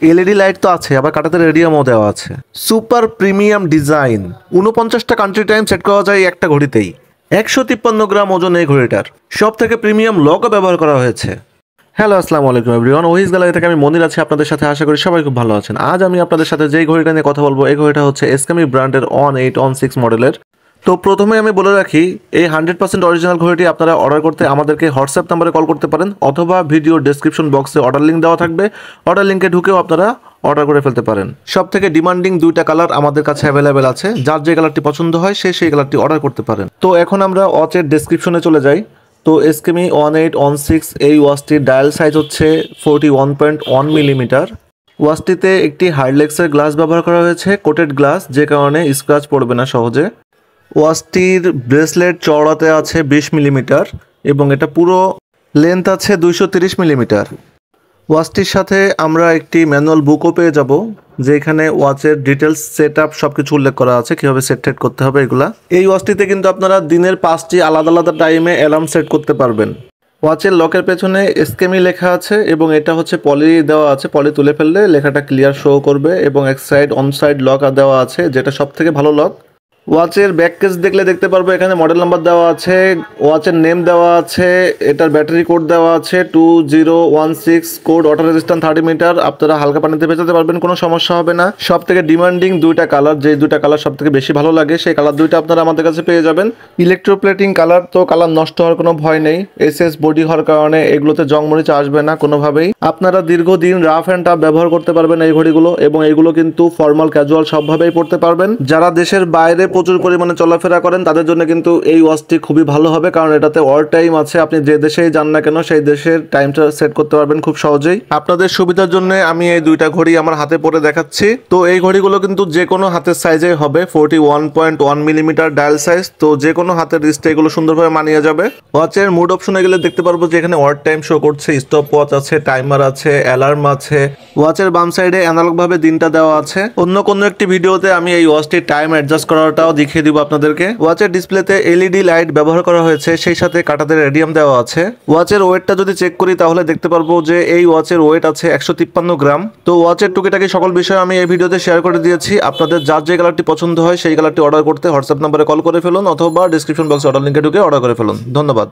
LED light তো আছে, আবার কাটাতে রেডিয়ামও দেওয়া আছে। সুপার প্রিমিয়াম ডিজাইন, 49টা কান্ট্রি টাইম সেট করা যায় একটা ঘড়িতেই। 153 গ্রাম ওজন এই ঘড়িটার। সব থেকে প্রিমিয়াম লকও ব্যবহার করা হয়েছে। হ্যালো, আসসালামু আলাইকুম এভরিওয়ান। ওহিস গ্যালারি থেকে আমি মনির আছি আপনাদের সাথে। আশা করি সবাই খুব ভালো আছেন। আজ আমি আপনাদের সাথে যেই ঘড়িটা নিয়ে কথা বলবো, এই ঘড়িটা হচ্ছে এসকেমি ব্র্যান্ডের অন 8 অন 6 মডেলের। তো প্রথমে আমি বলে রাখি, এই 100% অরিজিনাল ঘড়িটি আপনারা অর্ডার করতে আমাদেরকে হোয়াটসঅ্যাপ নাম্বারে কল করতে পারেন, অথবা ভিডিও ডেসক্রিপশন বক্সে অর্ডার লিঙ্ক দেওয়া থাকবে। অর্ডার লিঙ্কে ঢুকেও আপনারা অর্ডার করে ফেলতে পারেন। সব থেকে ডিমান্ডিং দুইটা কালার আমাদের কাছে অ্যাভেলেবেল আছে। যার যে কালারটি পছন্দ হয় সে সেই কালারটি অর্ডার করতে পারেন। তো এখন আমরা ওয়াচের ডেসক্রিপশনে চলে যাই। তো এসকেমি অন 8 অন 6 এই ওয়াচটির ডায়াল সাইজ হচ্ছে 41.1 মিলিমিটার। ওয়াচটিতে একটি হাইড্লেক্সের গ্লাস ব্যবহার করা হয়েছে, কোটেড গ্লাস, যে কারণে স্ক্র্যাচ পড়বে না সহজে। ওয়াচটির ব্রেসলেট চওড়াতে আছে 20 মিলিমিটার এবং এটা পুরো লেন্থ আছে 230 মিলিমিটার। ওয়াচটির সাথে আমরা একটি ম্যানুয়াল বুকও পেয়ে যাব, যেখানে ওয়াচের ডিটেলস, সেট আপ সব কিছু উল্লেখ করা আছে, কীভাবে সেট টেট করতে হবে এগুলা। এই ওয়াচটিতে কিন্তু আপনারা দিনের 5টি আলাদা আলাদা টাইমে অ্যালার্ম সেট করতে পারবেন। ওয়াচের লকের পেছনে এসকেমি লেখা আছে এবং এটা হচ্ছে পলি দেওয়া আছে। পলি তুলে ফেললে লেখাটা ক্লিয়ার শো করবে এবং এক সাইড অন সাইড লক দেওয়া আছে, যেটা সব থেকে ভালো লক। ওয়াচের ব্যাক কেস দেখলে দেখতে পারবো এখানে মডেল নাম্বার দেওয়া আছে, ওয়াচের নেম দেওয়া আছে, এটার ব্যাটারি কোড দেওয়া আছে 2016 কোড, ওয়াটার রেজিস্ট্যান্ট 30 মিটার। আপনারা হালকা পানিতে ভেজাতে পারবেন, কোনো সমস্যা হবে না। সব থেকে ডিমান্ডিং দুইটা কালার, যে দুইটা কালার সব থেকে বেশি ভালো লাগে সেই কালার দুইটা আপনারা আমাদের কাছে পেয়ে যাবেন। ইলেকট্রোপ্লেটিং কালার, তো কালার নষ্ট হওয়ার কোনো ভয় নেই। এসএস বডি হওয়ার কারণে এগুলোতে জং মরিচা আসবে না কোনোভাবেই। আপনারা দীর্ঘদিন রাফ অ্যান্ড টাফ ব্যবহার করতে পারবেন এই ঘড়িগুলো, এবং এইগুলো কিন্তু ফর্মাল ক্যাজুয়াল সবভাবেই পড়তে পারবেন। যারা দেশের বাইরে প্রচুর পরিমাণে চলাফেরা করেন তাদের জন্য কিন্তু এই ওয়াচটি খুবই ভালো হবে, কারণ এটাতে ওয়ার টাইম আছে। আপনি যে দেশেই যান না কেন সেই দেশের টাইমটা সেট করতে পারবেন খুব সহজেই। আপনাদের সুবিধার জন্য আমি এই দুইটা ঘড়ি আমার হাতে পরে দেখাচ্ছি। তো এই ঘড়িগুলো কিন্তু যে কোনো হাতের সাইজে হবে, 41.1 মিলিমিটার ডায়াল সাইজ। তো যে কোনো হাতের রিস্টে এগুলো সুন্দরভাবে মানিয়ে যাবে। ওয়াচের মুড অপশনে গেলে দেখতে পারবো যে এখানে ওয়ার টাইম শো করছে, স্টপ ওয়াচ আছে, টাইমার আছে, অ্যালার্ম আছে। ওয়াচের বাম সাইডে অ্যানালগ ভাবে দিনটা দেওয়া আছে। অন্য কোনো একটি ভিডিওতে আমি এই ওয়াচটির টাইম অ্যাডজাস্ট করাটাও দেখিয়ে দিব আপনাদেরকে। ওয়াচের ডিসপ্লেতে এলইডি লাইট ব্যবহার করা হয়েছে, সেই সাথে কাটাতে রেডিয়াম দেওয়া আছে। ওয়াচের ওয়েটটা যদি চেক করি তাহলে দেখতে পারবো যে এই ওয়াচের ওয়েট আছে 153 গ্রাম। তো ওয়াচের টুকিটাকি সকল বিষয় আমি এই ভিডিওতে শেয়ার করে দিয়েছি। আপনাদের যার যে কালারটি পছন্দ হয় সেই কালারটি অর্ডার করতে হোয়াটসঅ্যাপ নাম্বারে কল করে ফেলুন, অথবা ডিসক্রিপশন বক্সে অর্ডার লিঙ্কে ঢুকে অর্ডার করে ফেলুন। ধন্যবাদ।